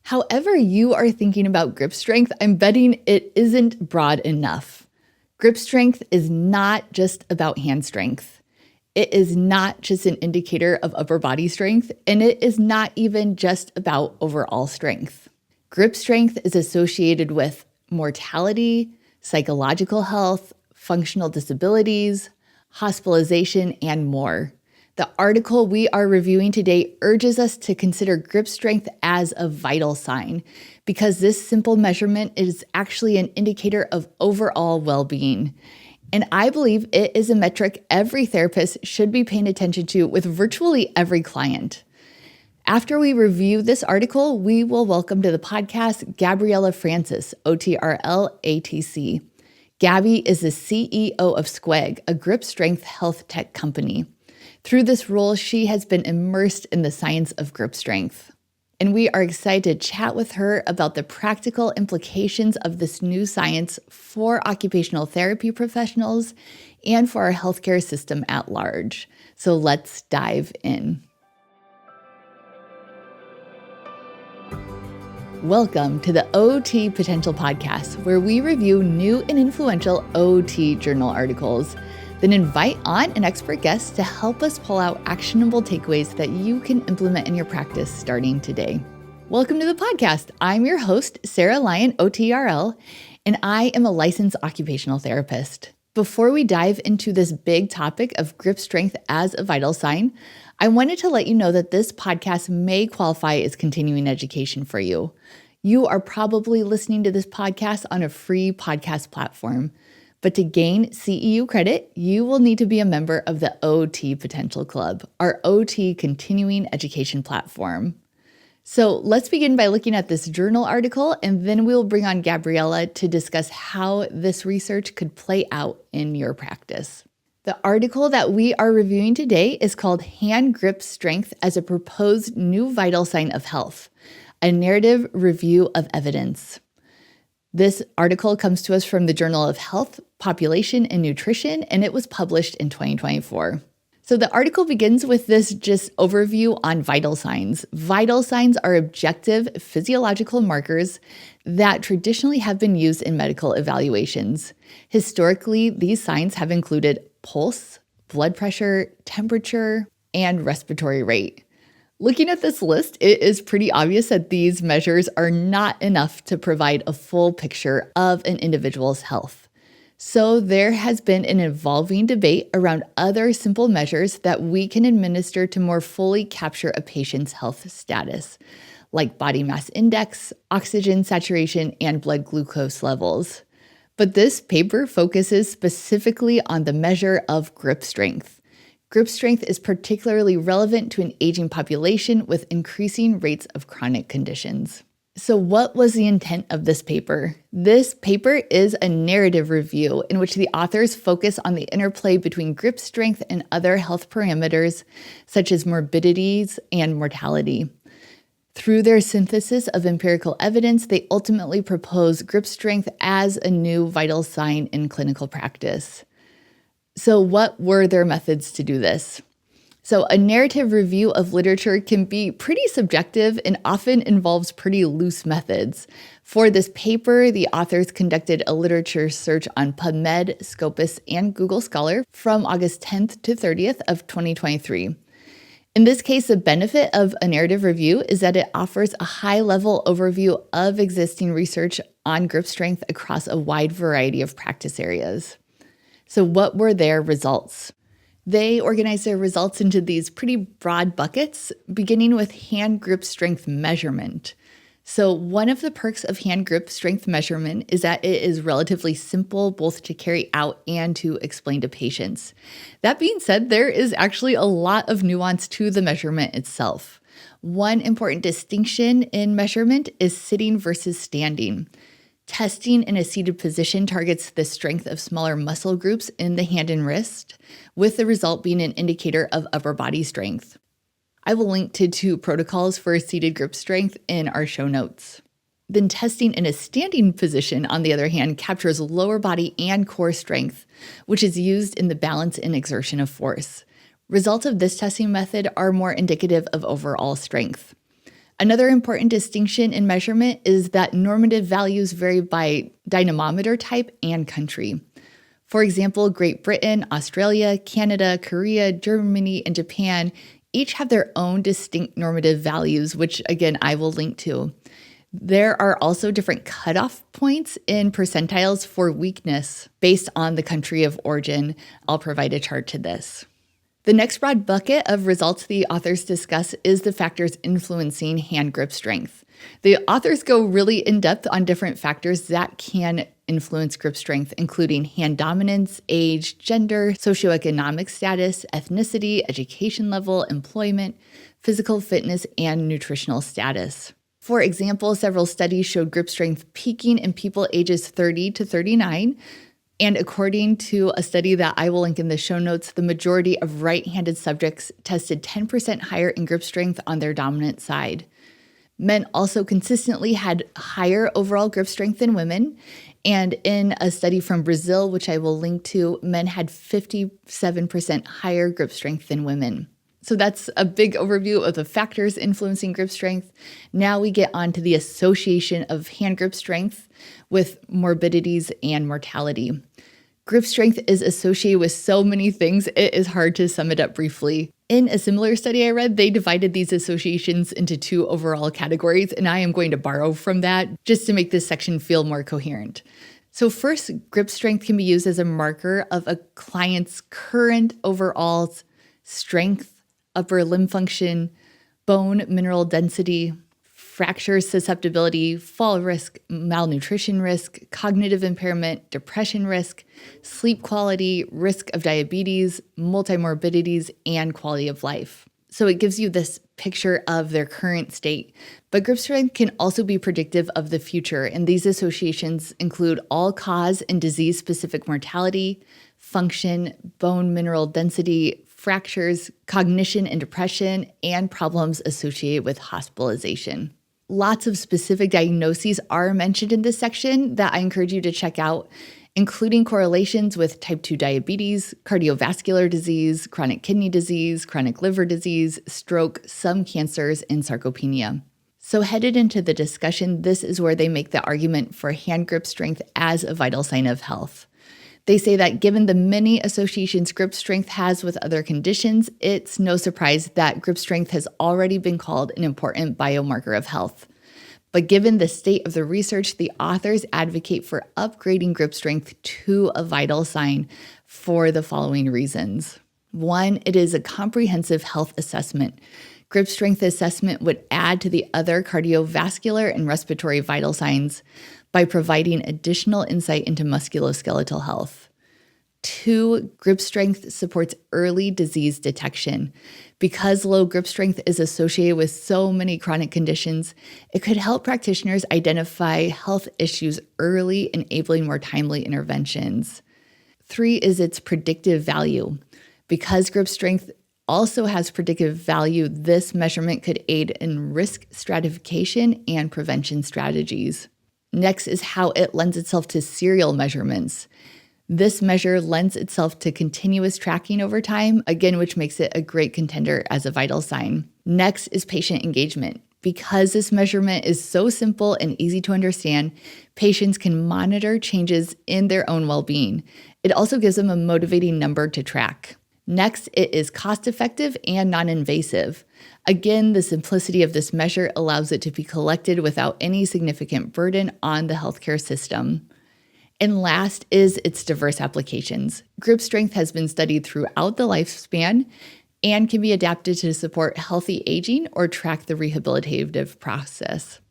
However you are thinking about grip strength, I'm betting it isn't broad enough. Grip strength is not just about hand strength. It is not just an indicator of upper body strength, and it is not even just about overall strength. Grip strength is associated with mortality, psychological health, functional disabilities, hospitalization, and more. The article we are reviewing today urges us to consider grip strength as a vital sign because this simple measurement is actually an indicator of overall well-being. And I believe it is a metric every therapist should be paying attention to with virtually every client. After we review this article, we will welcome to the podcast Gabriella Francis, OTRL ATC. Gabby is the CEO of Squegg, a grip strength health tech company. Through this role, she has been immersed in the science of grip strength. And we are excited to chat with her about the practical implications of this new science for occupational therapy professionals and for our healthcare system at large. So let's dive in. Welcome to the OT Potential Podcast, where we review new and influential OT journal articles, then invite on an expert guest to help us pull out actionable takeaways that you can implement in your practice starting today. Welcome to the podcast. I'm your host, Sarah Lyon, OTRL, and I am a licensed occupational therapist. Before we dive into this big topic of grip strength as a vital sign, I wanted to let you know that this podcast may qualify as continuing education for you. You are probably listening to this podcast on a free podcast platform. But to gain CEU credit, you will need to be a member of the OT Potential Club, our OT continuing education platform. So let's begin by looking at this journal article, and then we'll bring on Gabriella to discuss how this research could play out in your practice. The article that we are reviewing today is called Hand Grip Strength as a Proposed New Vital Sign of Health, a narrative review of evidence. This article comes to us from the Journal of Health, Population, and Nutrition, and it was published in 2024. So the article begins with this just overview on vital signs. Vital signs are objective physiological markers that traditionally have been used in medical evaluations. Historically, these signs have included pulse, blood pressure, temperature, and respiratory rate. Looking at this list, it is pretty obvious that these measures are not enough to provide a full picture of an individual's health. So there has been an evolving debate around other simple measures that we can administer to more fully capture a patient's health status, like body mass index, oxygen saturation, and blood glucose levels. But this paper focuses specifically on the measure of grip strength. Grip strength is particularly relevant to an aging population with increasing rates of chronic conditions. So what was the intent of this paper? This paper is a narrative review in which the authors focus on the interplay between grip strength and other health parameters, such as morbidities and mortality. Through their synthesis of empirical evidence, they ultimately propose grip strength as a new vital sign in clinical practice. So what were their methods to do this? So a narrative review of literature can be pretty subjective and often involves pretty loose methods. For this paper, the authors conducted a literature search on PubMed, Scopus, and Google Scholar from August 10th to 30th of 2023. In this case, the benefit of a narrative review is that it offers a high-level overview of existing research on grip strength across a wide variety of practice areas. So what were their results? They organized their results into these pretty broad buckets, beginning with hand grip strength measurement. So one of the perks of hand grip strength measurement is that it is relatively simple both to carry out and to explain to patients. That being said, there is actually a lot of nuance to the measurement itself. One important distinction in measurement is sitting versus standing. Testing in a seated position targets the strength of smaller muscle groups in the hand and wrist, with the result being an indicator of upper body strength. I will link to 2 protocols for seated grip strength in our show notes. Then testing in a standing position, on the other hand, captures lower body and core strength, which is used in the balance and exertion of force. Results of this testing method are more indicative of overall strength. Another important distinction in measurement is that normative values vary by dynamometer type and country. For example, Great Britain, Australia, Canada, Korea, Germany, and Japan each have their own distinct normative values, which again, I will link to. There are also different cutoff points in percentiles for weakness based on the country of origin. I'll provide a chart to this. The next broad bucket of results the authors discuss is the factors influencing hand grip strength. The authors go really in depth on different factors that can influence grip strength, including hand dominance, age, gender, socioeconomic status, ethnicity, education level, employment, physical fitness, and nutritional status. For example, several studies showed grip strength peaking in people ages 30 to 39. And according to a study that I will link in the show notes, the majority of right-handed subjects tested 10% higher in grip strength on their dominant side. Men also consistently had higher overall grip strength than women. And in a study from Brazil, which I will link to, men had 57% higher grip strength than women. So that's a big overview of the factors influencing grip strength. Now we get on to the association of hand grip strength with morbidities and mortality. Grip strength is associated with so many things, it is hard to sum it up briefly. In a similar study I read, they divided these associations into two overall categories, and I am going to borrow from that just to make this section feel more coherent. So first, grip strength can be used as a marker of a client's current overall strength, upper limb function, bone mineral density, fracture susceptibility, fall risk, malnutrition risk, cognitive impairment, depression risk, sleep quality, risk of diabetes, multimorbidities, and quality of life. So it gives you this picture of their current state. But grip strength can also be predictive of the future, and these associations include all-cause and disease-specific mortality, function, bone mineral density, fractures, cognition and depression, and problems associated with hospitalization. Lots of specific diagnoses are mentioned in this section that I encourage you to check out, including correlations with type 2 diabetes, cardiovascular disease, chronic kidney disease, chronic liver disease, stroke, some cancers, and sarcopenia. So headed into the discussion, this is where they make the argument for hand grip strength as a vital sign of health. They say that given the many associations grip strength has with other conditions, it's no surprise that grip strength has already been called an important biomarker of health. But given the state of the research, the authors advocate for upgrading grip strength to a vital sign for the following reasons. One, it is a comprehensive health assessment. Grip strength assessment would add to the other cardiovascular and respiratory vital signs by providing additional insight into musculoskeletal health. Two, grip strength supports early disease detection. Because low grip strength is associated with so many chronic conditions, it could help practitioners identify health issues early, enabling more timely interventions. Three is its predictive value. Because grip strength also has predictive value, this measurement could aid in risk stratification and prevention strategies. Next is how it lends itself to serial measurements. This measure lends itself to continuous tracking over time, again, which makes it a great contender as a vital sign. Next is patient engagement. Because this measurement is so simple and easy to understand, patients can monitor changes in their own well-being. It also gives them a motivating number to track. Next, it is cost-effective and non-invasive. Again, the simplicity of this measure allows it to be collected without any significant burden on the healthcare system. And last is its diverse applications. Grip strength has been studied throughout the lifespan and can be adapted to support healthy aging or track the rehabilitative process.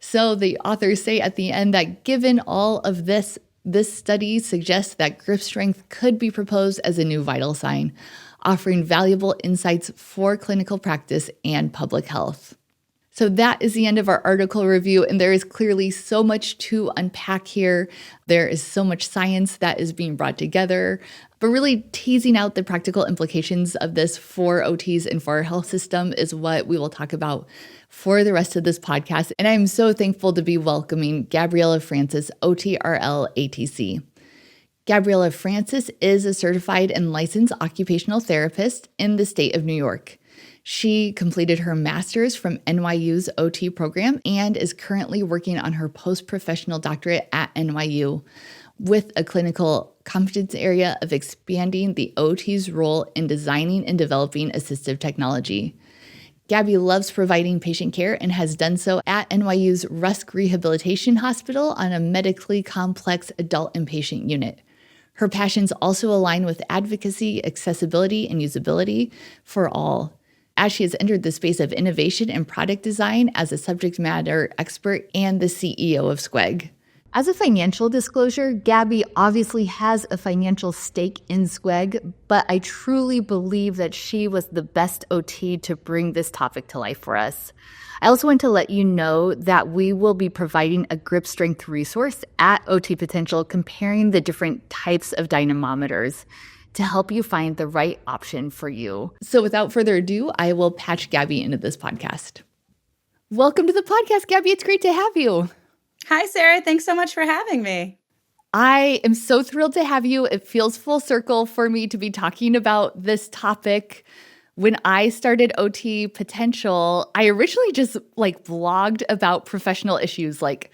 So the authors say at the end that given all of this study suggests that grip strength could be proposed as a new vital sign, offering valuable insights for clinical practice and public health. So that is the end of our article review, and there is clearly so much to unpack here. There is so much science that is being brought together, but really teasing out the practical implications of this for OTs and for our health system is what we will talk about for the rest of this podcast. And I'm so thankful to be welcoming Gabriella Francis, OTRL ATC. Gabriella Francis is a certified and licensed occupational therapist in the state of New York. She completed her master's from NYU's OT program and is currently working on her post-professional doctorate at NYU with a clinical competence area of expanding the OT's role in designing and developing assistive technology. Gabby loves providing patient care and has done so at NYU's Rusk Rehabilitation Hospital on a medically complex adult inpatient unit. Her passions also align with advocacy, accessibility, and usability for all, as she has entered the space of innovation and product design as a subject matter expert and the CEO of Squegg. As a financial disclosure, Gabby obviously has a financial stake in Squegg, but I truly believe that she was the best OT to bring this topic to life for us. I also want to let you know that we will be providing a grip strength resource at OT Potential comparing the different types of dynamometers to help you find the right option for you. So without further ado, I will patch Gabby into this podcast. Welcome to the podcast, Gabby. It's great to have you. Hi, Sarah. Thanks so much for having me. I am so thrilled to have you. It feels full circle for me to be talking about this topic. When I started OT Potential, I originally just blogged about professional issues like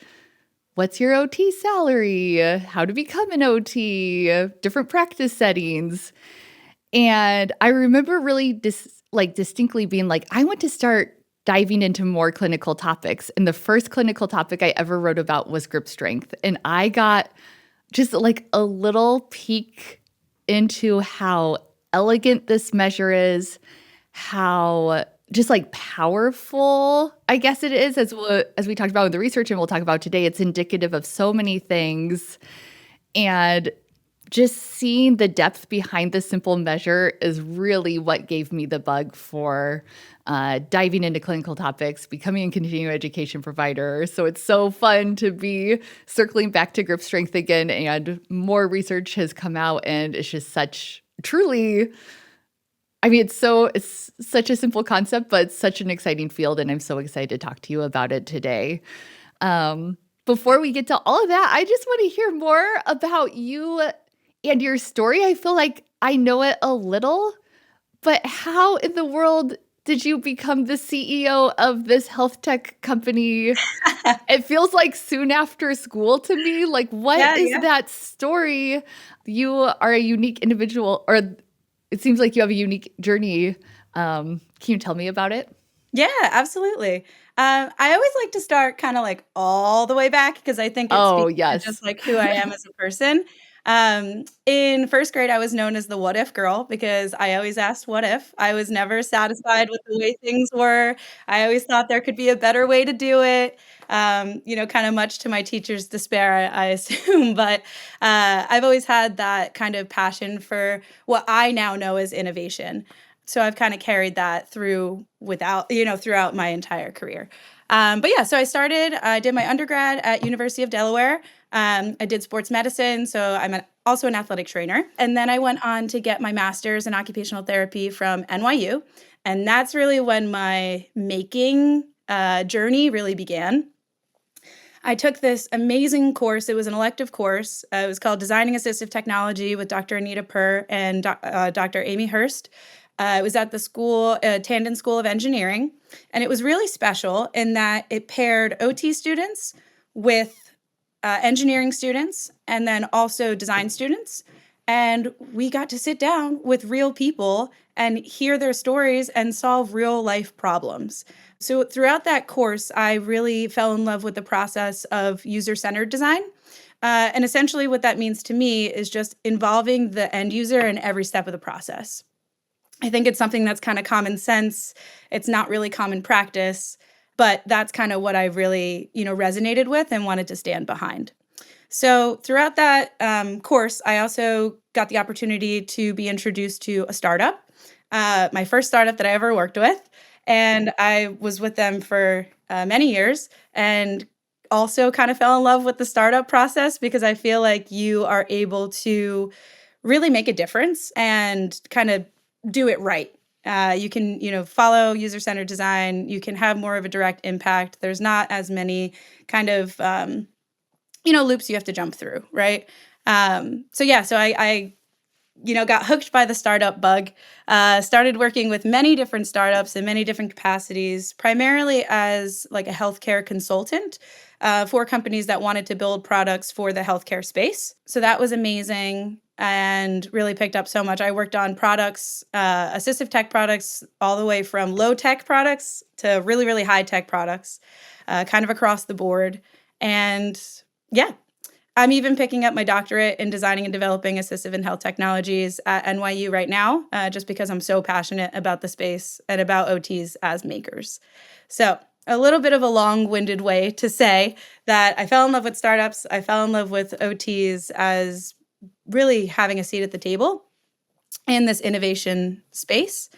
what's your OT salary, how to become an OT, different practice settings. And I remember really distinctly being like, I want to start diving into more clinical topics. And the first clinical topic I ever wrote about was grip strength. And I got just a little peek into how elegant this measure is, how just powerful, I guess it is, as we talked about in the research and we'll talk about today. It's indicative of so many things. And just seeing the depth behind this simple measure is really what gave me the bug for diving into clinical topics, becoming a continuing education provider. So it's so fun to be circling back to grip strength again, and more research has come out, and it's just it's such a simple concept, but it's such an exciting field, and I'm so excited to talk to you about it today. Before we get to all of that, I just want to hear more about you and your story. I feel like I know it a little, but how in the world did you become the CEO of this health tech company? It feels like soon after school to me. What is that story? You are a unique individual, or it seems like you have a unique journey. Can you tell me about it? Yeah, absolutely. I always like to start kind of all the way back because I think it speaks to just who I am as a person. In first grade, I was known as the what if girl because I always asked what if. I was never satisfied with the way things were. I always thought there could be a better way to do it. Kind of much to my teacher's despair, I assume. But I've always had that kind of passion for what I now know as innovation. So I've kind of carried that throughout my entire career. So I did my undergrad at University of Delaware. I did sports medicine, so I'm also an athletic trainer. And then I went on to get my master's in occupational therapy from NYU. And that's really when my making journey really began. I took this amazing course. It was an elective course. It was called Designing Assistive Technology with Dr. Anita Purr and Dr. Amy Hurst. It was at the Tandon School of Engineering, and it was really special in that it paired OT students with engineering students and then also design students. And we got to sit down with real people and hear their stories and solve real life problems. So throughout that course, I really fell in love with the process of user-centered design. And essentially what that means to me is just involving the end user in every step of the process. I think it's something that's kind of common sense. It's not really common practice, but that's kind of what I really, resonated with and wanted to stand behind. So throughout that course, I also got the opportunity to be introduced to a startup, my first startup that I ever worked with. And I was with them for many years and also kind of fell in love with the startup process because I feel like you are able to really make a difference and kind of do it right. You can, follow user-centered design. You can have more of a direct impact. There's not as many kind of, loops you have to jump through, right? So I got hooked by the startup bug, started working with many different startups in many different capacities, primarily as like a healthcare consultant for companies that wanted to build products for the healthcare space. So that was amazing and really picked up so much. I worked on products, assistive tech products, all the way from low tech products to really, really high tech products, kind of across the board. And yeah, I'm even picking up my doctorate in designing and developing assistive and health technologies at NYU right now, just because I'm so passionate about the space and about OTs as makers. So, a little bit of a long-winded way to say that I fell in love with startups. I fell in love with OTs as really having a seat at the table in this innovation space.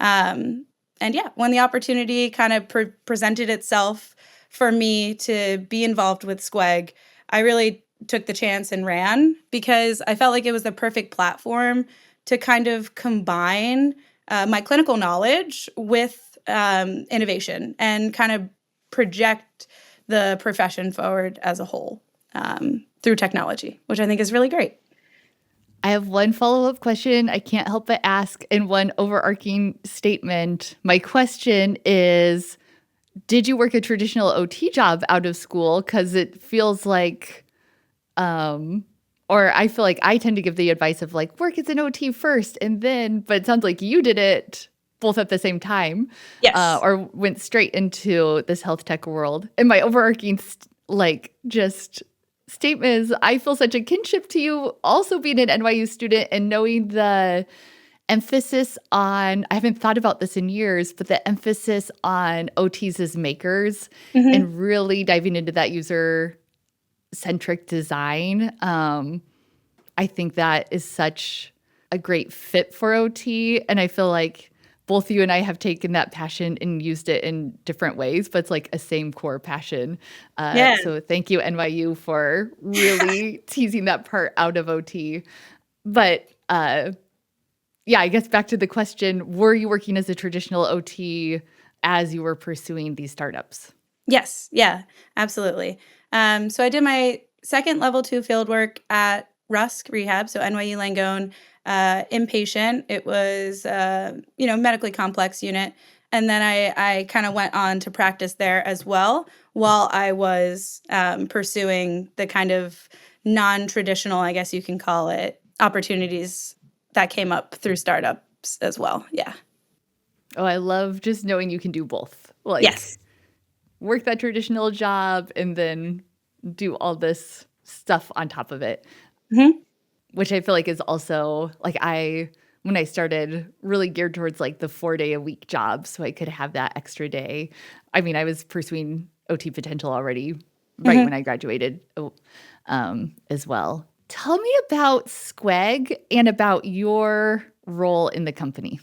And yeah, when the opportunity kind of presented itself for me to be involved with Squegg, I really took the chance and ran because I felt like it was the perfect platform to kind of combine my clinical knowledge with innovation and kind of project the profession forward as a whole through technology, which I think is really great. I have one follow-up question I can't help but ask, and one overarching statement. My question is, did you work a traditional OT job out of school? Because it feels like, or I feel like I tend to give the advice of like, work as an OT first and then, but it sounds like you did it both at the same time. Yes. Or went straight into this health tech world. And my overarching just statement is I feel such a kinship to you also being an NYU student and knowing the emphasis on, I haven't thought about this in years, but the emphasis on OTs as makers and really diving into that user-centric design. I think that is such a great fit for OT. And I feel like both you and I have taken that passion and used it in different ways, but it's like a same core passion. Yeah. So thank you, NYU, for really teasing that part out of OT. But yeah, I guess back to the question, were you working as a traditional OT as you were pursuing these startups? Yes. Yeah, absolutely. So I did my second level 2 field work at Rusk Rehab, so NYU Langone, inpatient. It was, medically complex unit. And then I kind of went on to practice there as well while I was pursuing the kind of non-traditional, I guess you can call it, opportunities that came up through startups as well. Yeah. Oh, I love just knowing you can do both. Yes. Work that traditional job and then do all this stuff on top of it. Which I feel like is also when I started really geared towards like the 4-day-a-week job so I could have that extra day. I mean, I was pursuing OT potential already right when I graduated as well. Tell me about Squegg and about your role in the company.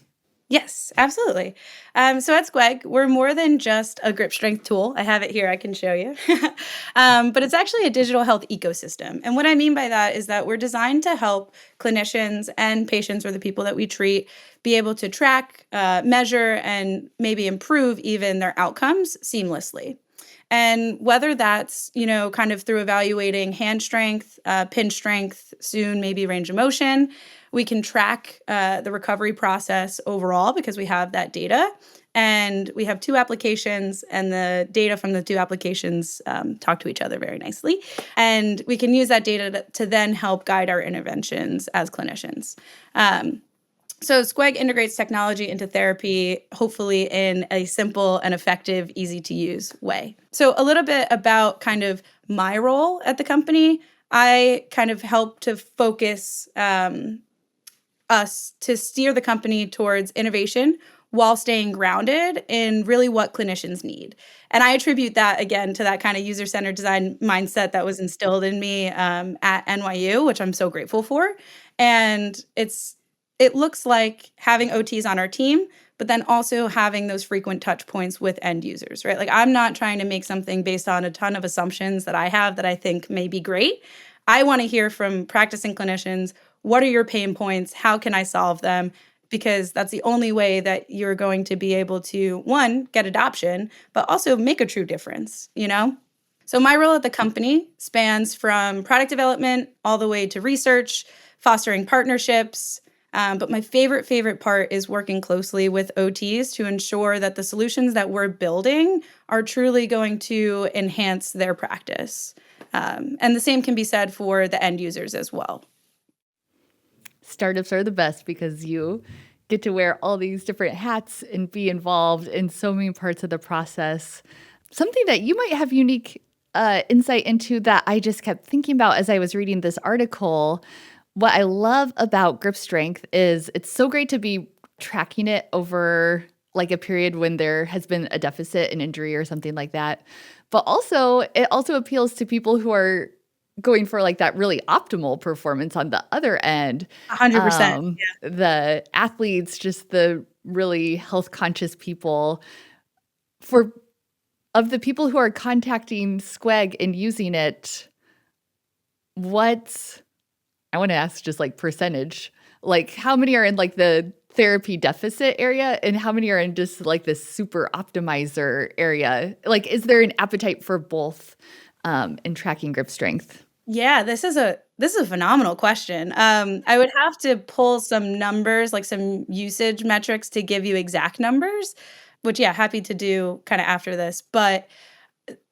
Yes, absolutely. So at Squegg, we're more than just a grip strength tool. I have it here, I can show you. But it's actually a digital health ecosystem. And what I mean by that is that we're designed to help clinicians and patients, or the people that we treat, be able to track, measure, and maybe improve even their outcomes seamlessly. And whether that's, kind of through evaluating hand strength, pin strength, soon maybe range of motion, we can track the recovery process overall because we have that data. And we have 2 applications, and the data from the 2 applications talk to each other very nicely. And we can use that data to then help guide our interventions as clinicians. So Squegg integrates technology into therapy, hopefully in a simple and effective, easy-to-use way. So a little bit about kind of my role at the company. I kind of help to focus us to steer the company towards innovation while staying grounded in really what clinicians need. And I attribute that, again, to that kind of user-centered design mindset that was instilled in me at NYU, which I'm so grateful for. And it looks like having OTs on our team, but then also having those frequent touch points with end users, right? Like, I'm not trying to make something based on a ton of assumptions that I have that I think may be great. I want to hear from practicing clinicians, what are your pain points? How can I solve them? Because that's the only way that you're going to be able to, one, get adoption, but also make a true difference, So my role at the company spans from product development all the way to research, fostering partnerships. But my favorite part is working closely with OTs to ensure that the solutions that we're building are truly going to enhance their practice. And the same can be said for the end users as well. Startups are the best because you get to wear all these different hats and be involved in so many parts of the process. Something that you might have unique insight into that I just kept thinking about as I was reading this article. What I love about grip strength is it's so great to be tracking it over like a period when there has been a deficit, an injury or something like that. But also, it also appeals to people who are going for like that really optimal performance on the other end. 100%. Yeah. The athletes, just the really health conscious people. Of the people who are contacting Squegg and using it, I want to ask just like percentage, like how many are in like the therapy deficit area and how many are in just like the super optimizer area? Like, is there an appetite for both in tracking grip strength? Yeah, this is a phenomenal question. I would have to pull some numbers, like some usage metrics to give you exact numbers, which yeah, happy to do kind of after this. But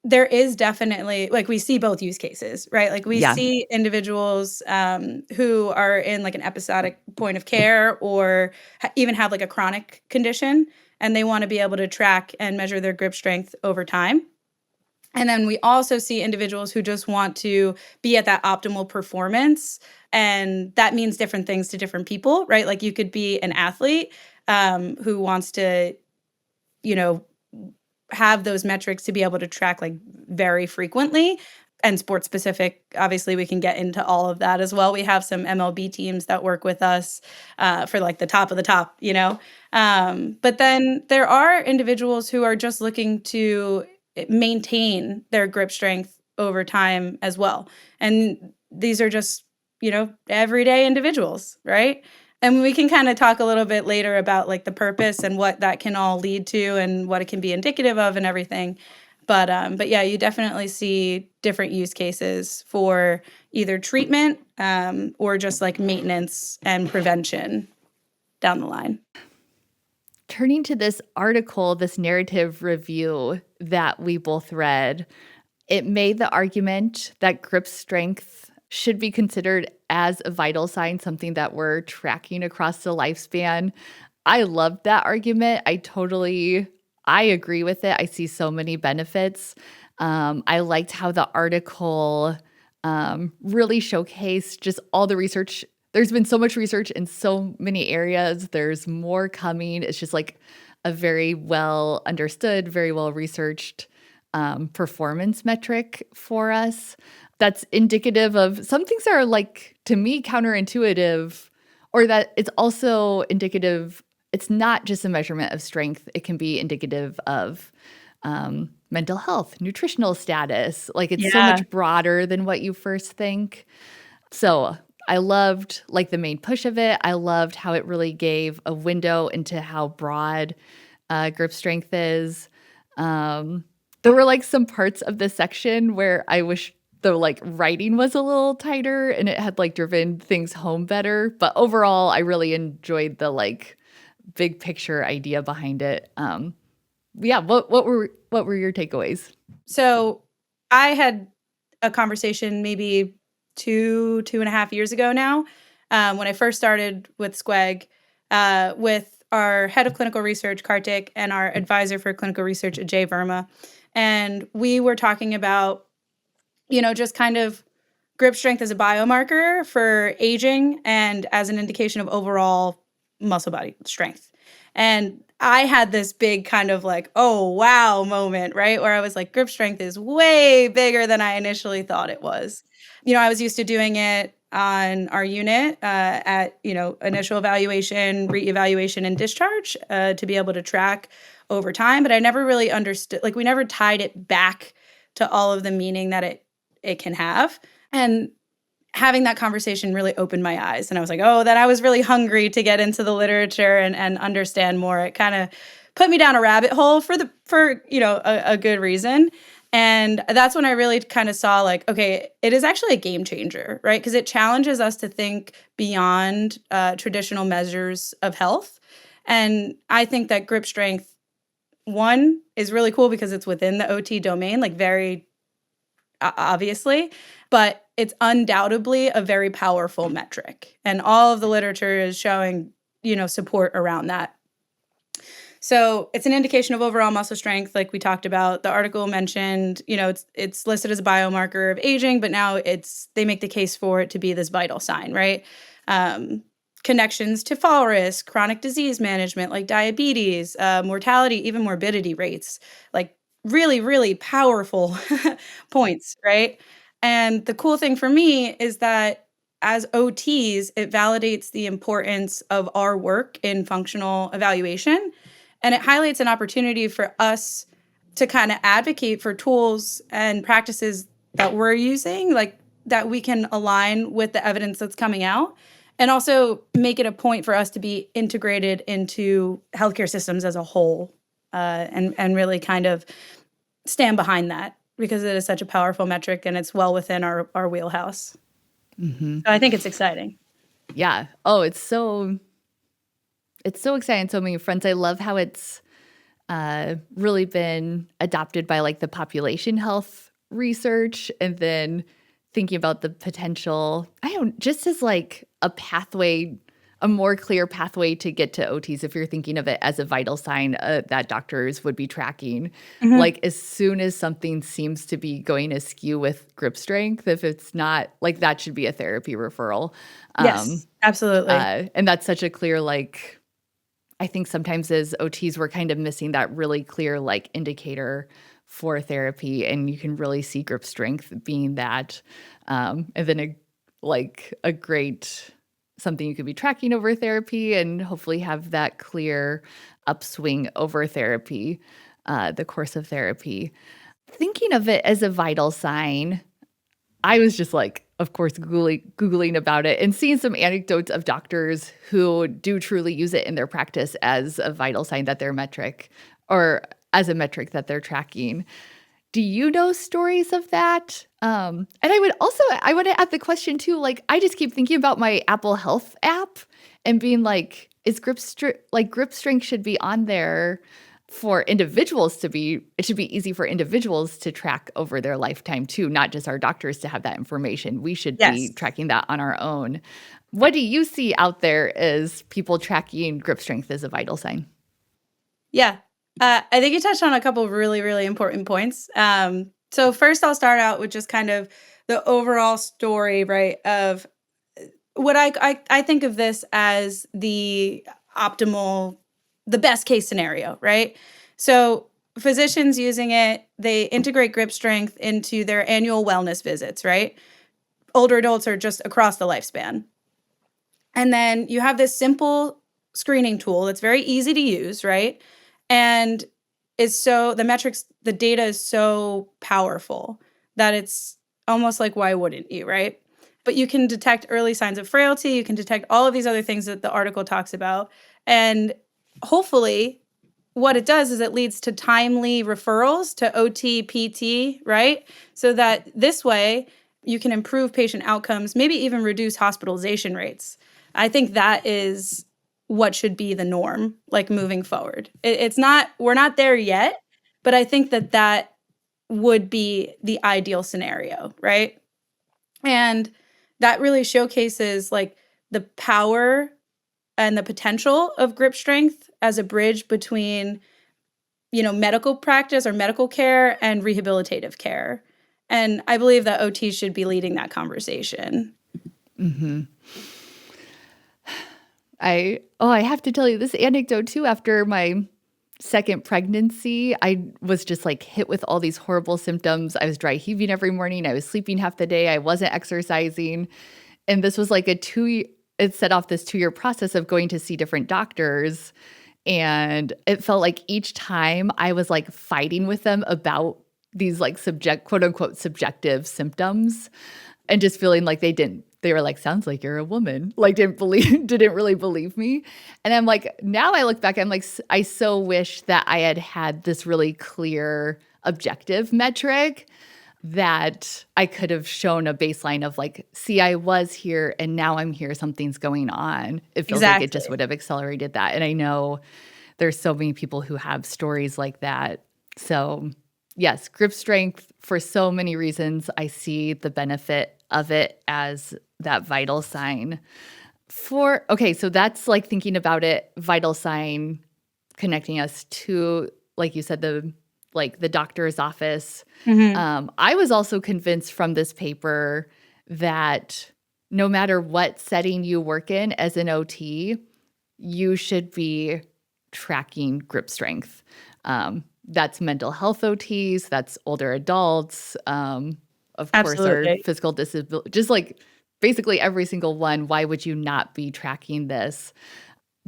there is definitely like we see both use cases, right? Like we Yeah. see individuals who are in like an episodic point of care or even have like a chronic condition, and they want to be able to track and measure their grip strength over time. And then we also see individuals who just want to be at that optimal performance. And that means different things to different people, right? Like you could be an athlete who wants to, you know, have those metrics to be able to track like very frequently and sports specific. Obviously, we can get into all of that as well. We have some MLB teams that work with us for like the top of the top, you know. But then there are individuals who are just looking to maintain their grip strength over time as well. And these are just, you know, everyday individuals, right? And we can kind of talk a little bit later about like the purpose and what that can all lead to and what it can be indicative of and everything. But yeah, you definitely see different use cases for either treatment or just like maintenance and prevention down the line. Turning to this article, this narrative review that we both read, it made the argument that grip strength should be considered as a vital sign, something that we're tracking across the lifespan. I loved that argument. I agree with it. I see so many benefits. I liked how the article really showcased just all the research. There's been so much research in so many areas. There's more coming. It's just like a very well understood, very well researched performance metric for us that's indicative of some things that are like, to me, counterintuitive, or that it's also indicative. It's not just a measurement of strength. It can be indicative of mental health, nutritional status. Like it's so much broader than what you first think. So I loved like the main push of it. I loved how it really gave a window into how broad grip strength is. There were like some parts of the section where I wish the like writing was a little tighter and it had like driven things home better. But overall, I really enjoyed the like big picture idea behind it. Yeah, what were your takeaways? So I had a conversation maybe 2.5 years ago now, when I first started with Squegg, with our head of clinical research, Kartik, and our advisor for clinical research, Ajay Verma. And we were talking about, you know, just kind of grip strength as a biomarker for aging and as an indication of overall muscle body strength. And I had this big kind of like, oh, wow moment, right? Where I was like, grip strength is way bigger than I initially thought it was. You know, I was used to doing it on our unit at, you know, initial evaluation, reevaluation, and discharge to be able to track over time. But I never really understood, like, we never tied it back to all of the meaning that it can have. And having that conversation really opened my eyes. And I was like, oh, then I was really hungry to get into the literature and understand more. It kind of put me down a rabbit hole for you know, a good reason. And that's when I really kind of saw like, okay, it is actually a game changer, right? Because it challenges us to think beyond traditional measures of health. And I think that grip strength, one, is really cool because it's within the OT domain, like very obviously, but it's undoubtedly a very powerful metric. And all of the literature is showing, support around that. So it's an indication of overall muscle strength, like we talked about. The article mentioned, it's listed as a biomarker of aging, but now they make the case for it to be this vital sign, right? Connections to fall risk, chronic disease management, like diabetes, mortality, even morbidity rates, like really, really powerful points, right? And the cool thing for me is that as OTs, it validates the importance of our work in functional evaluation. And it highlights an opportunity for us to kind of advocate for tools and practices that we're using, like that we can align with the evidence that's coming out, and also make it a point for us to be integrated into healthcare systems as a whole, and really kind of stand behind that because it is such a powerful metric and it's well within our wheelhouse. Mm-hmm. So I think it's exciting. Yeah. Oh, it's so exciting. So many friends. I love how it's really been adopted by like the population health research, and then thinking about the potential, just as like a pathway, a more clear pathway to get to OTs, if you're thinking of it as a vital sign that doctors would be tracking. Mm-hmm. Like as soon as something seems to be going askew with grip strength, if it's not, like that should be a therapy referral. Yes, absolutely. And that's such a clear, like, I think sometimes as OTs, we're kind of missing that really clear like indicator for therapy, and you can really see grip strength being that. And then a great something you could be tracking over therapy, and hopefully have that clear upswing over therapy, the course of therapy. Thinking of it as a vital sign, I was just like, of course, Googling about it and seeing some anecdotes of doctors who do truly use it in their practice as a vital sign that they're metric, or as a metric that they're tracking. Do you know stories of that? And I want to add the question too, like, I just keep thinking about my Apple Health app and being like, grip strength should be on there for individuals it should be easy for individuals to track over their lifetime too, not just our doctors to have that information. We should be tracking that on our own. What do you see out there as people tracking grip strength as a vital sign? Yeah. I think you touched on a couple of really, really important points. So first I'll start out with just kind of the overall story, right, of what I think of this as the optimal, the best case scenario, right? So physicians using it, they integrate grip strength into their annual wellness visits, right? Older adults are just across the lifespan. And then you have this simple screening tool that's very easy to use, right? And the data is so powerful that it's almost like, why wouldn't you, right? But you can detect early signs of frailty. You can detect all of these other things that the article talks about. And hopefully what it does is it leads to timely referrals to OT, PT, right? So that this way you can improve patient outcomes, maybe even reduce hospitalization rates. I think that is what should be the norm, like moving forward. We're not there yet, but I think that would be the ideal scenario, right? And that really showcases like the power and the potential of grip strength as a bridge between, medical practice or medical care and rehabilitative care. And I believe that OT should be leading that conversation. Mm-hmm. I have to tell you this anecdote too. After my second pregnancy, I was just like hit with all these horrible symptoms. I was dry heaving every morning. I was sleeping half the day. I wasn't exercising. And this was like it set off this 2-year process of going to see different doctors. And it felt like each time I was like fighting with them about these like quote unquote subjective symptoms, and just feeling like they were like, sounds like you're a woman, like didn't really believe me. And I'm like, now I look back, I'm like, I so wish that I had this really clear objective metric that I could have shown a baseline of like, see, I was here and now I'm here, something's going on. It feels like it just Exactly. would have accelerated that. And I know there's so many people who have stories like that. So yes, grip strength for so many reasons. I see the benefit of it as that vital sign. Okay, so that's like thinking about it, vital sign connecting us to, like you said, the doctor's office. Mhm. I was also convinced from this paper that no matter what setting you work in as an OT, you should be tracking grip strength. That's mental health OTs, that's older adults, of course, our Absolutely. physical disability, just like basically every single one. Why would you not be tracking this?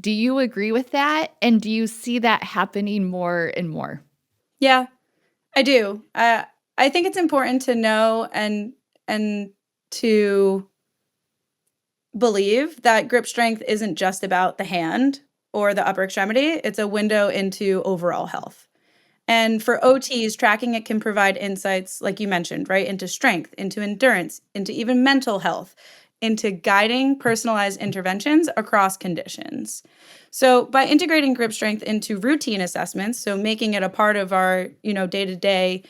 Do you agree with that? And do you see that happening more and more? Yeah, I do. I think it's important to know and to believe that grip strength isn't just about the hand or the upper extremity. It's a window into overall health. And for OTs, tracking it can provide insights, like you mentioned, right, into strength, into endurance, into even mental health, into guiding personalized interventions across conditions. So by integrating grip strength into routine assessments, so making it a part of our, day-to-day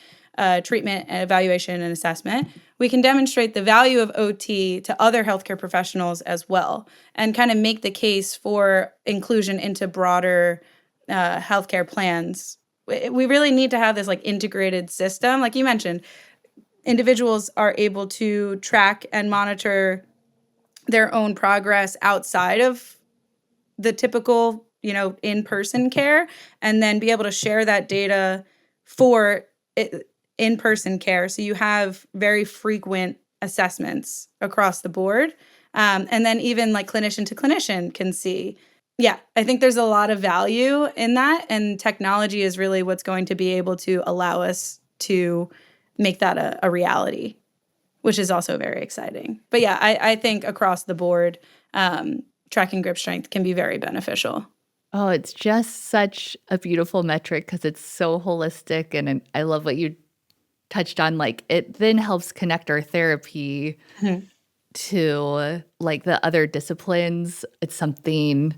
treatment and evaluation and assessment, we can demonstrate the value of OT to other healthcare professionals as well, and kind of make the case for inclusion into broader healthcare plans. We really need to have this like integrated system. Like you mentioned, individuals are able to track and monitor their own progress outside of the typical, in-person care, and then be able to share that data for in-person care. So you have very frequent assessments across the board. And then even like clinician to clinician can see. Yeah, I think there's a lot of value in that. And technology is really what's going to be able to allow us to make that a reality, which is also very exciting. But yeah, I think across the board, tracking grip strength can be very beneficial. Oh, it's just such a beautiful metric because it's so holistic. And I love what you touched on. Like, it then helps connect our therapy Mhm. to like the other disciplines. It's something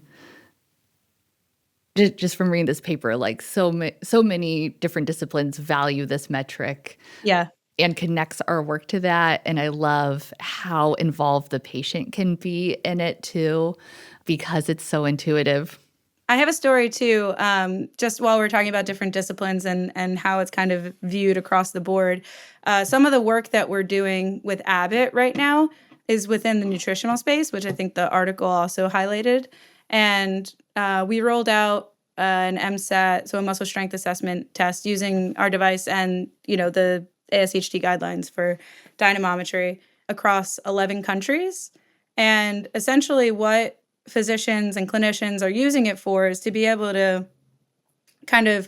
just from reading this paper, like so many different disciplines value this metric Yeah. and connects our work to that. And I love how involved the patient can be in it too, because it's so intuitive. I have a story too, just while we're talking about different disciplines and how it's kind of viewed across the board. Some of the work that we're doing with Abbott right now is within the nutritional space, which I think the article also highlighted. And we rolled out an MSAT, so a muscle strength assessment test, using our device and the ASHT guidelines for dynamometry across 11 countries. And essentially, what physicians and clinicians are using it for is to be able to kind of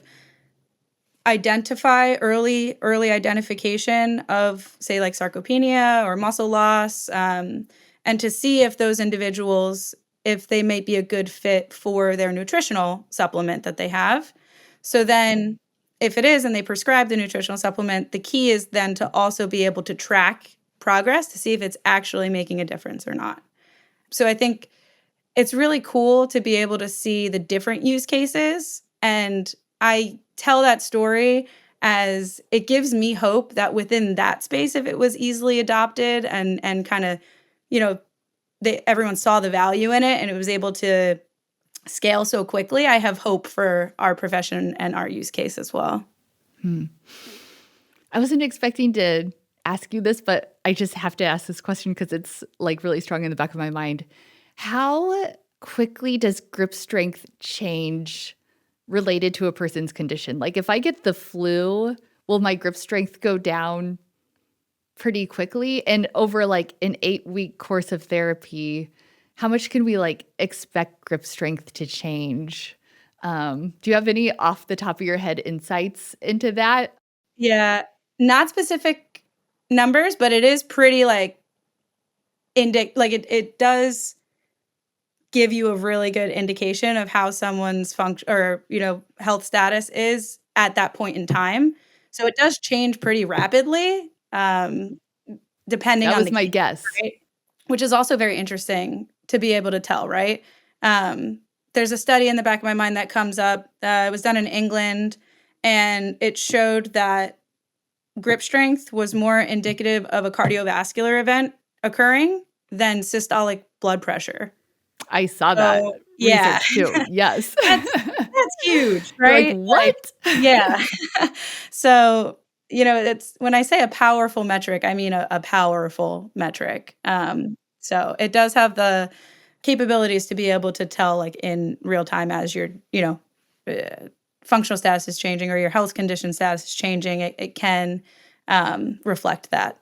identify early identification of, say, like sarcopenia or muscle loss, and to see if those individuals, if they might be a good fit for their nutritional supplement that they have. So then if it is and they prescribe the nutritional supplement, the key is then to also be able to track progress to see if it's actually making a difference or not. So I think it's really cool to be able to see the different use cases, and I tell that story as it gives me hope that within that space, if it was easily adopted and kinda, you know, everyone saw the value in it and it was able to scale so quickly, I have hope for our profession and our use case as well. Hmm. I wasn't expecting to ask you this, but I just have to ask this question because it's like really strong in the back of my mind. How quickly does grip strength change related to a person's condition? Like if I get the flu, will my grip strength go down pretty quickly? And over like an 8-week course of therapy, how much can we like expect grip strength to change? Do you have any off the top of your head insights into that? Yeah, not specific numbers, but it is pretty, like, it does give you a really good indication of how someone's function or, health status is at that point in time. So it does change pretty rapidly, depending That on the was my case, guess. right? Which is also very interesting to be able to tell, right? There's a study in the back of my mind that comes up. It was done in England, and it showed that grip strength was more indicative of a cardiovascular event occurring than systolic blood pressure. I saw that So, yeah. research too. Yes. That's huge, You're like, right? Like, "What?" yeah. So, it's when I say a powerful metric, I mean a powerful metric. So it does have the capabilities to be able to tell, like, in real time as your, uh, functional status is changing or your health condition status is changing, it can, reflect that.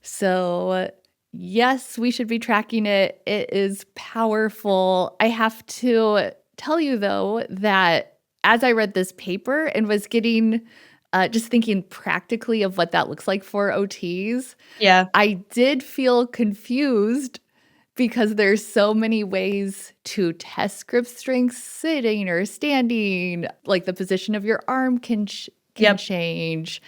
So, yes, we should be tracking it. It is powerful. I have to tell you, though, that as I read this paper and was getting just thinking practically of what that looks like for OTs, Yeah. I did feel confused because there's so many ways to test grip strength sitting or standing, like the position of your arm can Yep. change.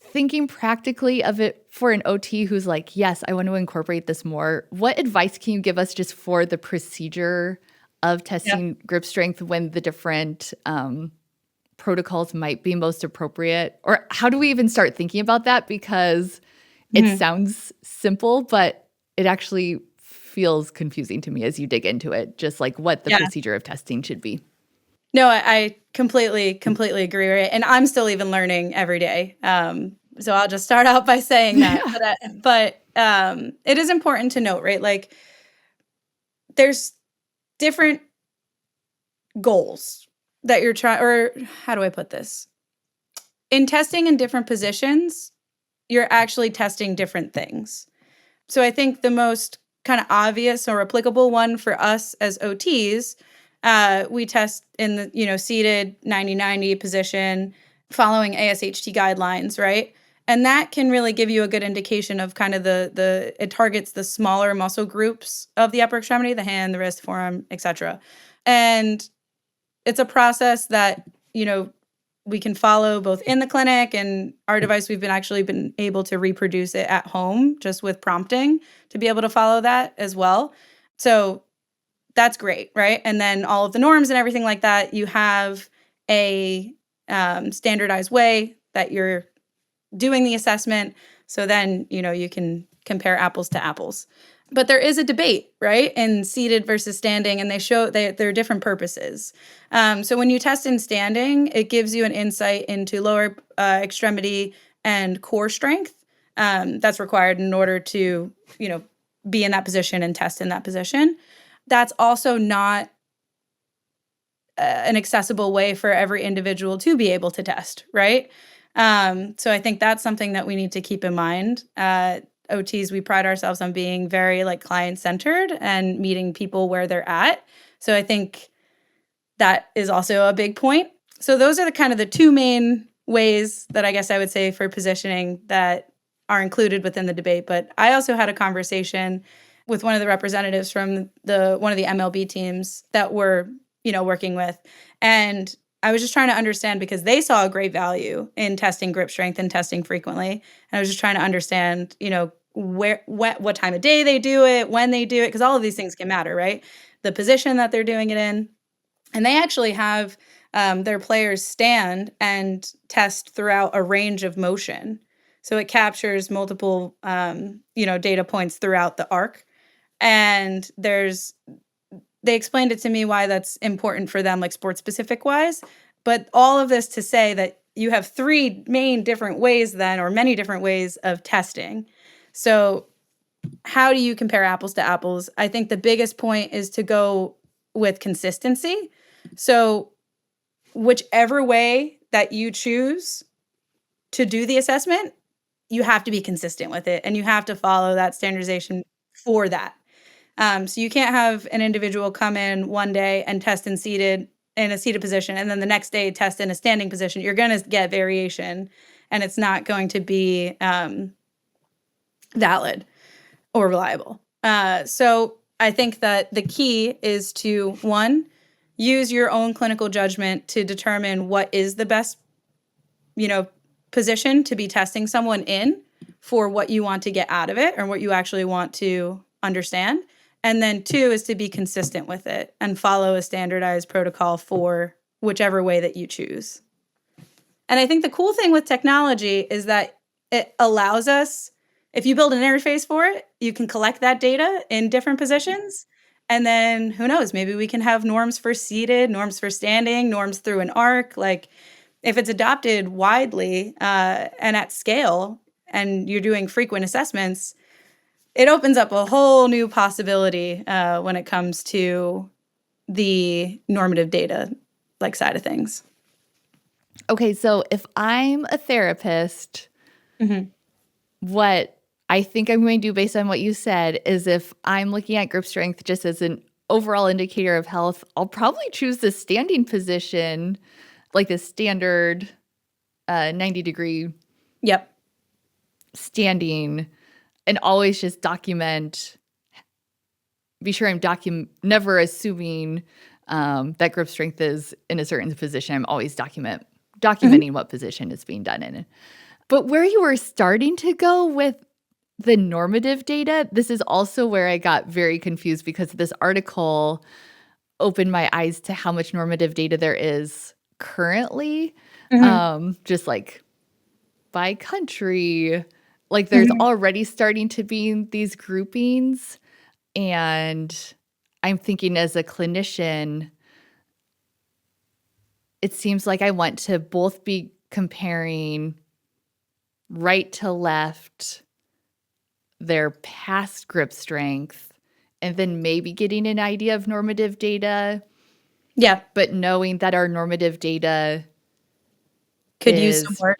Thinking practically of it for an OT who's like, "Yes, I want to incorporate this more." What advice can you give us just for the procedure of Yeah. testing grip strength when the different protocols might be most appropriate? Or how do we even start thinking about that? Because it Mhm. sounds simple, but it actually feels confusing to me as you dig into it, just like what the Yeah. procedure of testing should be. No, I completely agree, right? And I'm still even learning every day. So I'll just start out by saying that. Yeah. But it is important to note, right? Like, there's different goals that you're trying, or how do I put this? In testing in different positions, you're actually testing different things. So I think the most kind of obvious or applicable one for us as OTs, we test in the, seated 90-90 position following ASHT guidelines, right? And that can really give you a good indication of kind of it targets the smaller muscle groups of the upper extremity, the hand, the wrist, forearm, etc. And it's a process that, we can follow both in the clinic, and our device, we've been able to reproduce it at home just with prompting to be able to follow that as well. So that's great, right? And then all of the norms and everything like that, you have a standardized way that you're doing the assessment. So then, you can compare apples to apples. But there is a debate, right? In seated versus standing, and they're different purposes. So when you test in standing, it gives you an insight into lower extremity and core strength that's required in order to, be in that position and test in that position. That's also not an accessible way for every individual to be able to test, right? So I think that's something that we need to keep in mind. OTs, we pride ourselves on being very like client centered and meeting people where they're at. So I think that is also a big point. So those are the kind of the two main ways that I guess I would say for positioning that are included within the debate. But I also had a conversation with one of the representatives from one of the MLB teams that we're, working with. And I was just trying to understand, because they saw a great value in testing grip strength and testing frequently. And I was just trying to understand, what time of day they do it, when they do it, because all of these things can matter, right? The position that they're doing it in. And they actually have their players stand and test throughout a range of motion. So it captures multiple, data points throughout the arc. And they explained it to me why that's important for them, like sports specific wise. But all of this to say that you have three main different ways then, or many different ways of testing. So how do you compare apples to apples? I think the biggest point is to go with consistency. So whichever way that you choose to do the assessment, you have to be consistent with it, and you have to follow that standardization for that. So you can't have an individual come in one day and test in a seated position, and then the next day test in a standing position. You're going to get variation, and it's not going to be valid or reliable. So I think that the key is to, one, use your own clinical judgment to determine what is the best, position to be testing someone in for what you want to get out of it or what you actually want to understand. And then 2 is to be consistent with it and follow a standardized protocol for whichever way that you choose. And I think the cool thing with technology is that it allows us, if you build an interface for it, you can collect that data in different positions. And then who knows, maybe we can have norms for seated, norms for standing, norms through an arc. Like if it's adopted widely and at scale and you're doing frequent assessments, it opens up a whole new possibility when it comes to the normative data side of things. Okay, so if I'm a therapist, what I think I'm going to do based on what you said is if I'm looking at grip strength just as an overall indicator of health, I'll probably choose the standing position, like the standard 90-degree standing, and always just document, be sure I'm never assuming that grip strength is in a certain position. I'm always documenting what position is being done in. But where you were starting to go with the normative data, this is also where I got very confused because this article opened my eyes to how much normative data there is currently, just like by country. Like there's already starting to be these groupings. And I'm thinking as a clinician, it seems like I want to both be comparing right to left, their past grip strength, and then maybe getting an idea of normative data. Yeah. But knowing that our normative data could use some work.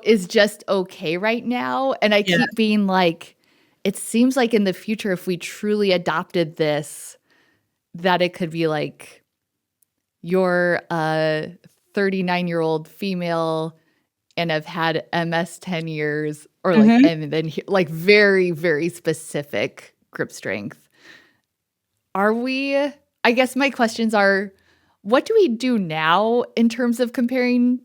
is just okay right now. And I keep being like, it seems like in the future, if we truly adopted this, that it could be like you're a 39-year-old female and have had MS 10 years or like, and then like very, very specific grip strength. I guess my questions are, what do we do now in terms of comparing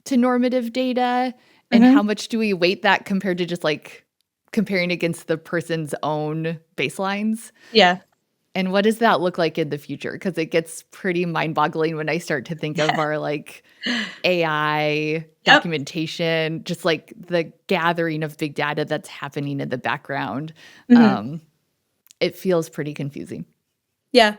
to normative data? And how much do we weight that compared to just like comparing against the person's own baselines? Yeah. And what does that look like in the future? Because it gets pretty mind-boggling when I start to think of our like AI documentation, just like the gathering of big data that's happening in the background. It feels pretty confusing. Yeah.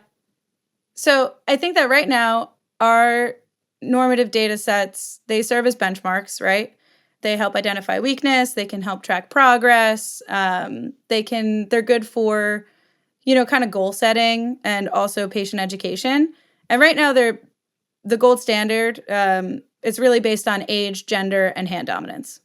So I think that right now our normative data sets, they serve as benchmarks, right? They help identify weakness. They can help track progress. They're good for, kind of goal setting and also patient education. And right now they're the gold standard. It's really based on age, gender, and hand dominance.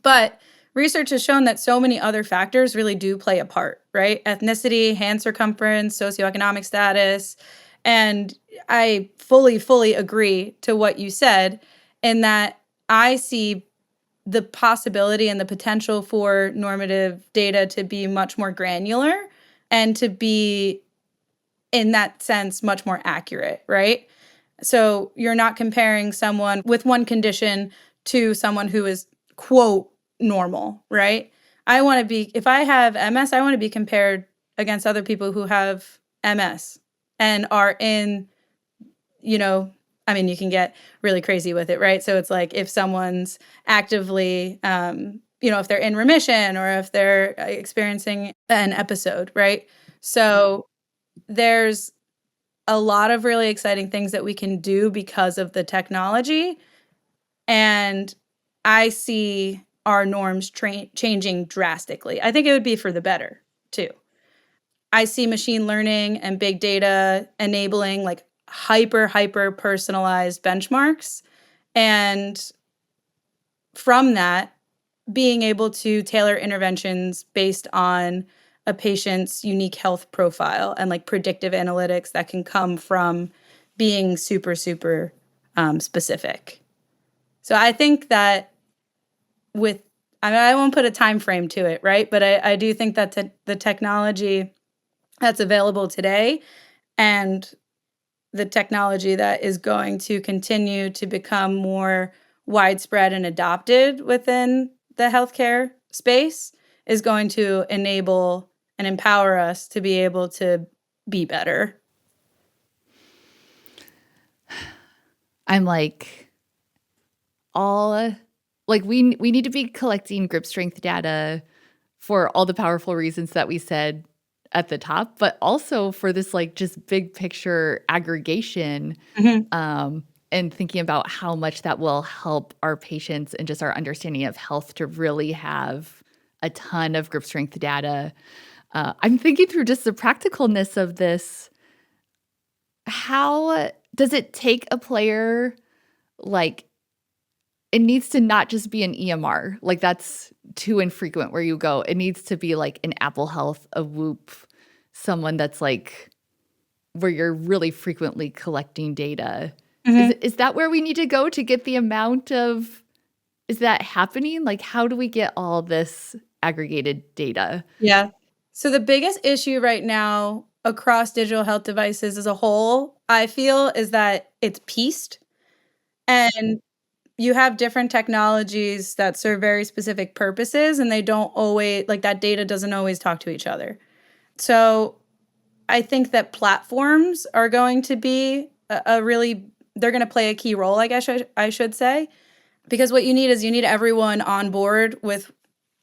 But research has shown that so many other factors really do play a part, right? Ethnicity, hand circumference, socioeconomic status. And I fully agree to what you said in that I see the possibility and the potential for normative data to be much more granular and to be, in that sense, much more accurate, right? So you're not comparing someone with one condition to someone who is, quote, normal, right? If I have MS, I want to be compared against other people who have MS and are in, you can get really crazy with it, right? So it's like if someone's actively, if they're in remission or if they're experiencing an episode, right? So there's a lot of really exciting things that we can do because of the technology. And I see our norms changing drastically. I think it would be for the better, too. I see machine learning and big data enabling like hyper personalized benchmarks. And from that, being able to tailor interventions based on a patient's unique health profile and like predictive analytics that can come from being super specific. So I think that I won't put a time frame to it, right? But I do think that the technology that's available today and the technology that is going to continue to become more widespread and adopted within the healthcare space is going to enable and empower us to be able to be better. I'm like, we need to be collecting grip strength data for all the powerful reasons that we said at the top, but also for this like just big picture aggregation, and thinking about how much that will help our patients and just our understanding of health to really have a ton of grip strength data. I'm thinking through just the practicalness of this. How does it take a player like it needs to not just be an EMR. Like that's too infrequent where you go. It needs to be like an Apple Health, a Whoop, someone that's like where you're really frequently collecting data. Is that where we need to go to get the amount of, is that happening? Like how do we get all this aggregated data? Yeah. So the biggest issue right now across digital health devices as a whole, I feel, is that it's pieced. And you have different technologies that serve very specific purposes, and they don't always, like that data doesn't always talk to each other. So I think that platforms are going to be they're going to play a key role, I guess I should say, because what you need is you need everyone on board with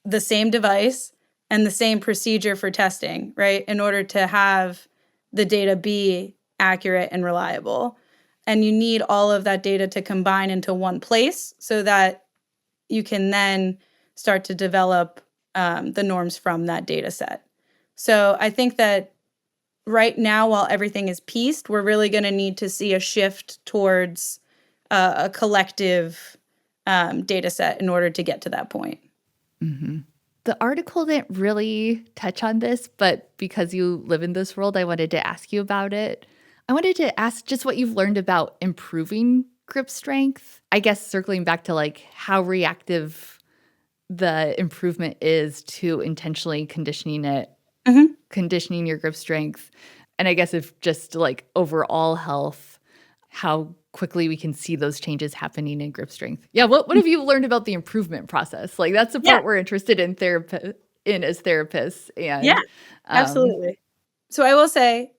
the same device and the same procedure for testing, right? In order to have the data be accurate and reliable. And you need all of that data to combine into one place so that you can then start to develop the norms from that data set. So I think that right now, while everything is pieced, we're really going to need to see a shift towards a collective data set in order to get to that point. Mm-hmm. The article didn't really touch on this, but because you live in this world, I wanted to ask you about it. I wanted to ask just what you've learned about improving grip strength. I guess circling back to like how reactive the improvement is to intentionally conditioning it, conditioning your grip strength. And I guess if just like overall health, how quickly we can see those changes happening in grip strength. Yeah, what have you learned about the improvement process? Like that's the part we're interested in as therapists. And yeah, absolutely. So I will say,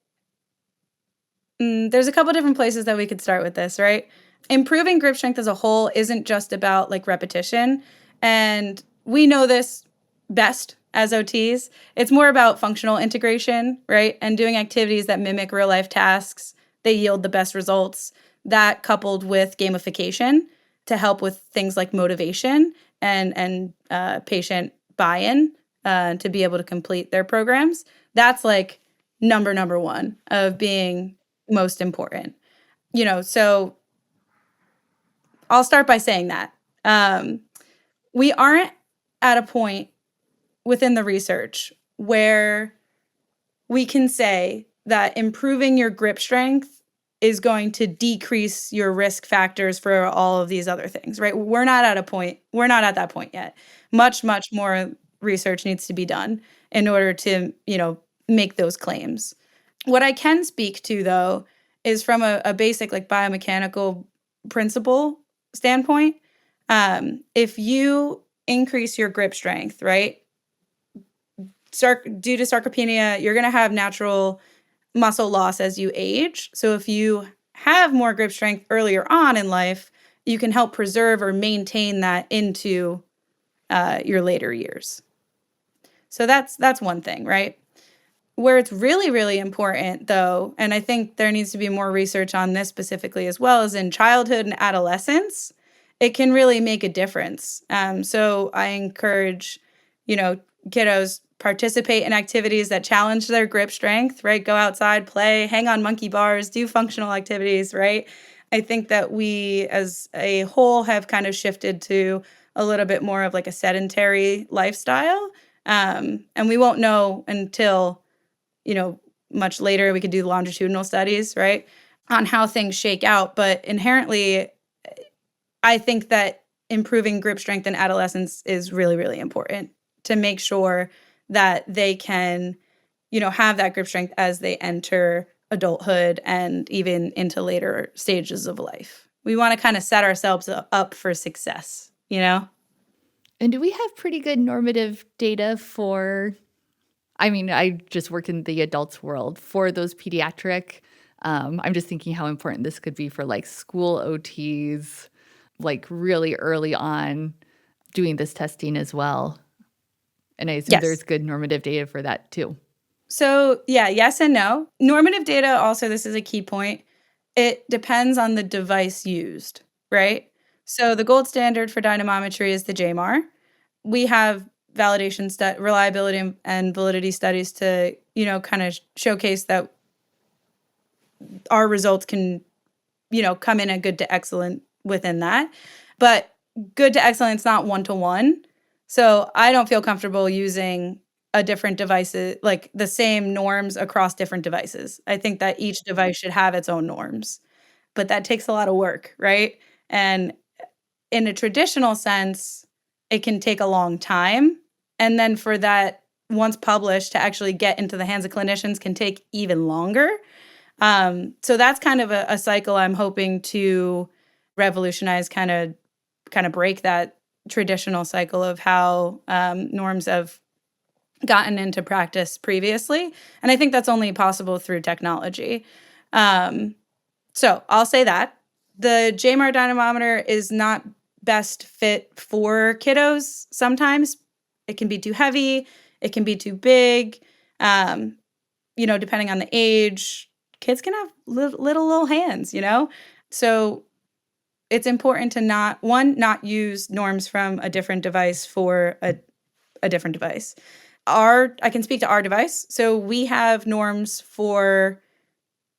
there's a couple different places that we could start with this, right? Improving grip strength as a whole isn't just about like repetition. And we know this best as OTs. It's more about functional integration, right? And doing activities that mimic real life tasks. They yield the best results. That coupled with gamification to help with things like motivation and patient buy-in to be able to complete their programs. That's like number one of being most important. So I'll start by saying that we aren't at a point within the research where we can say that improving your grip strength is going to decrease your risk factors for all of these other things, right? We're not at that point yet. Much more research needs to be done in order to, make those claims. What I can speak to, though, is from a basic like biomechanical principle standpoint. If you increase your grip strength, right, due to sarcopenia, you're going to have natural muscle loss as you age. So if you have more grip strength earlier on in life, you can help preserve or maintain that into your later years. So that's one thing, right? Where it's really, really important, though, and I think there needs to be more research on this specifically as well, is in childhood and adolescence, it can really make a difference. So I encourage, kiddos participate in activities that challenge their grip strength, right? Go outside, play, hang on monkey bars, do functional activities, right? I think that we as a whole have kind of shifted to a little bit more of like a sedentary lifestyle. And we won't know until much later, we could do longitudinal studies, right, on how things shake out. But inherently, I think that improving grip strength in adolescence is really, really important to make sure that they can, have that grip strength as they enter adulthood and even into later stages of life. We want to kind of set ourselves up for success, you know? And do we have pretty good normative data for, I mean, I just work in the adults world for those pediatric. I'm just thinking how important this could be for like school OTs, like really early on doing this testing as well. And I assume Yes. there's good normative data for that too. So, yeah, yes and no. Normative data, also, this is a key point. It depends on the device used, right? So, the gold standard for dynamometry is the JMAR. We have validation reliability and validity studies to, kind of showcase that our results can, come in at good to excellent within that. But good to excellent's not one to one. So I don't feel comfortable using a different devices, like the same norms across different devices. I think that each device should have its own norms, but that takes a lot of work, right? And in a traditional sense, it can take a long time. And then for that, once published, to actually get into the hands of clinicians can take even longer. So that's kind of a cycle I'm hoping to revolutionize, kind of break that traditional cycle of how norms have gotten into practice previously. And I think that's only possible through technology. So I'll say that. The JMAR dynamometer is not best fit for kiddos sometimes. It can be too heavy. It can be too big. Depending on the age, kids can have little hands, So it's important to not use norms from a different device for a different device. I can speak to our device. So we have norms for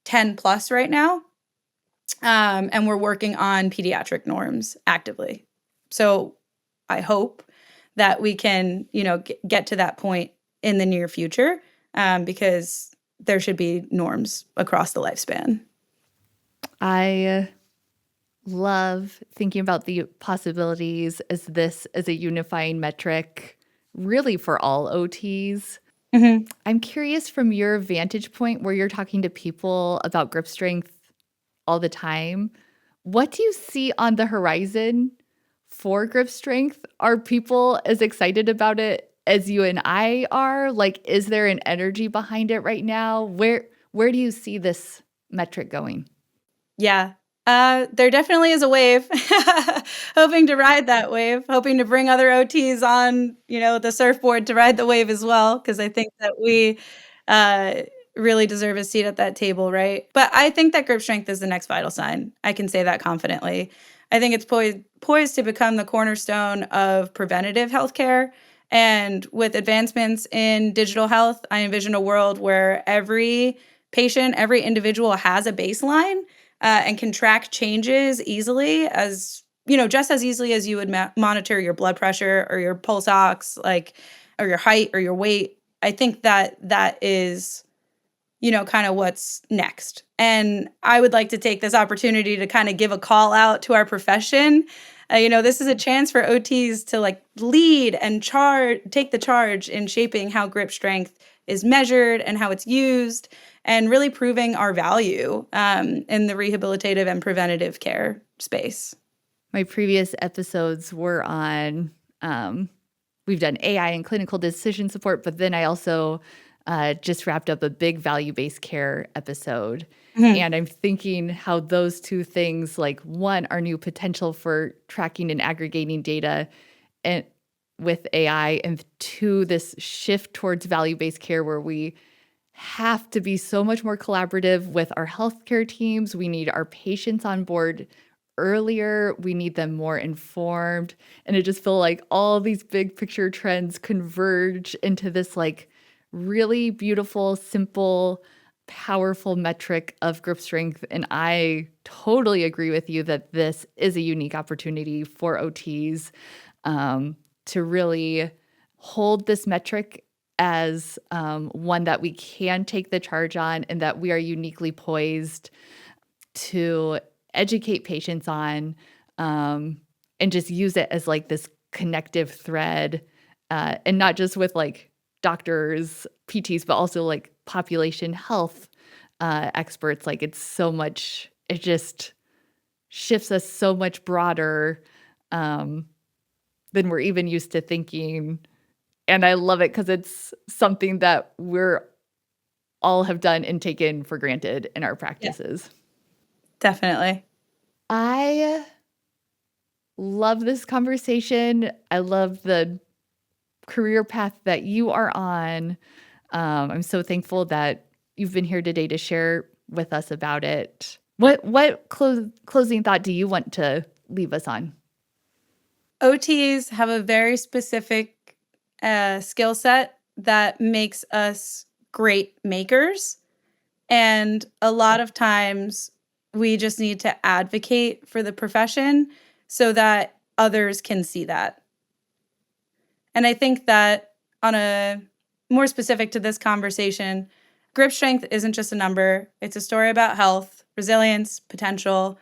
10 plus right now. And we're working on pediatric norms actively. So I hope that we can, get to that point in the near future, because there should be norms across the lifespan. I love thinking about the possibilities as a unifying metric, really for all OTs. Mm-hmm. I'm curious from your vantage point where you're talking to people about grip strength all the time. What do you see on the horizon for grip strength? Are people as excited about it as you and I are? Like, is there an energy behind it right now? Where do you see this metric going? Yeah. There definitely is a wave. Hoping to ride that wave, hoping to bring other OTs on, the surfboard to ride the wave as well, because I think that we really deserve a seat at that table, right? But I think that grip strength is the next vital sign. I can say that confidently. I think it's poised to become the cornerstone of preventative healthcare. And with advancements in digital health, I envision a world where every patient, every individual has a baseline, and can track changes easily, as just as easily as you would monitor your blood pressure or your pulse ox, or your height or your weight. I think that is, kind of what's next. And I would like to take this opportunity to kind of give a call out to our profession. This is a chance for OTs to lead and take the charge in shaping how grip strength is measured and how it's used, and really proving our value in the rehabilitative and preventative care space. My previous episodes were on, we've done AI and clinical decision support, but then I also just wrapped up a big value-based care episode. Mm-hmm. And I'm thinking how those two things, one, are new potential for tracking and aggregating data and with AI, and two, this shift towards value-based care where we have to be so much more collaborative with our healthcare teams. We need our patients on board earlier. We need them more informed. And it just feels like all these big picture trends converge into this really beautiful, simple, powerful metric of grip strength. And I totally agree with you that this is a unique opportunity for OTs to really hold this metric as one that we can take the charge on, and that we are uniquely poised to educate patients on, and just use it as this connective thread, and not just with doctors, PTs, but also population health experts. Like it's so much, it just shifts us so much broader than we're even used to thinking. And I love it because it's something that we're all have done and taken for granted in our practices. Yeah, definitely. I love this conversation. I love the career path that you are on. I'm so thankful that you've been here today to share with us about it. What closing thought do you want to leave us on? OTs have a very specific skill set that makes us great makers. And a lot of times we just need to advocate for the profession so that others can see that. And I think that on a more specific to this conversation, grip strength isn't just a number. It's a story about health, resilience, potential.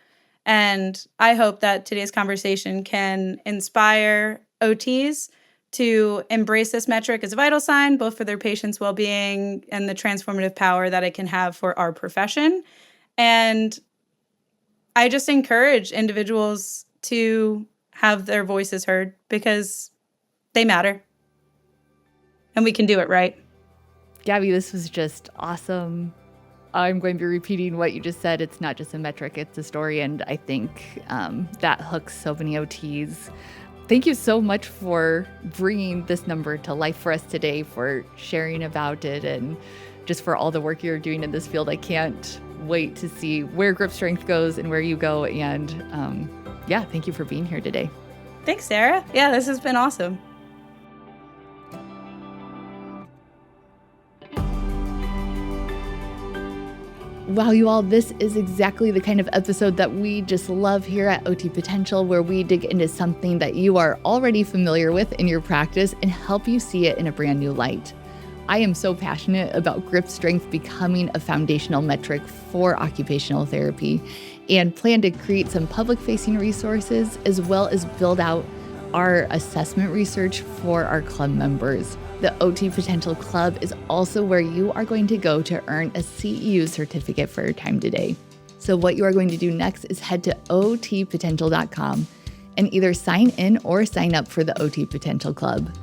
And I hope that today's conversation can inspire OTs to embrace this metric as a vital sign, both for their patients' well-being and the transformative power that it can have for our profession. And I just encourage individuals to have their voices heard because they matter. And we can do it right. Gabby, this was just awesome. I'm going to be repeating what you just said. It's not just a metric, it's a story. And I think that hooks so many OTs. Thank you so much for bringing this number to life for us today, for sharing about it, and just for all the work you're doing in this field. I can't wait to see where grip strength goes and where you go. And thank you for being here today. Thanks, Sarah. Yeah, this has been awesome. Wow, you all, this is exactly the kind of episode that we just love here at OT Potential, where we dig into something that you are already familiar with in your practice and help you see it in a brand new light. I am so passionate about grip strength becoming a foundational metric for occupational therapy and plan to create some public-facing resources as well as build out our assessment research for our club members. The OT Potential Club is also where you are going to go to earn a CEU certificate for your time today. So what you are going to do next is head to otpotential.com and either sign in or sign up for the OT Potential Club.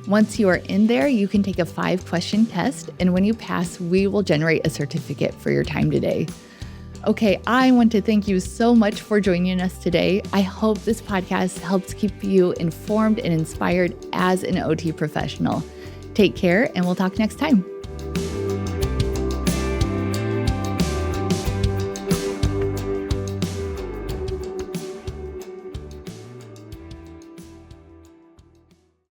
Once you are in there, you can take a 5-question test, and when you pass, we will generate a certificate for your time today. Okay, I want to thank you so much for joining us today. I hope this podcast helps keep you informed and inspired as an OT professional. Take care, and we'll talk next time.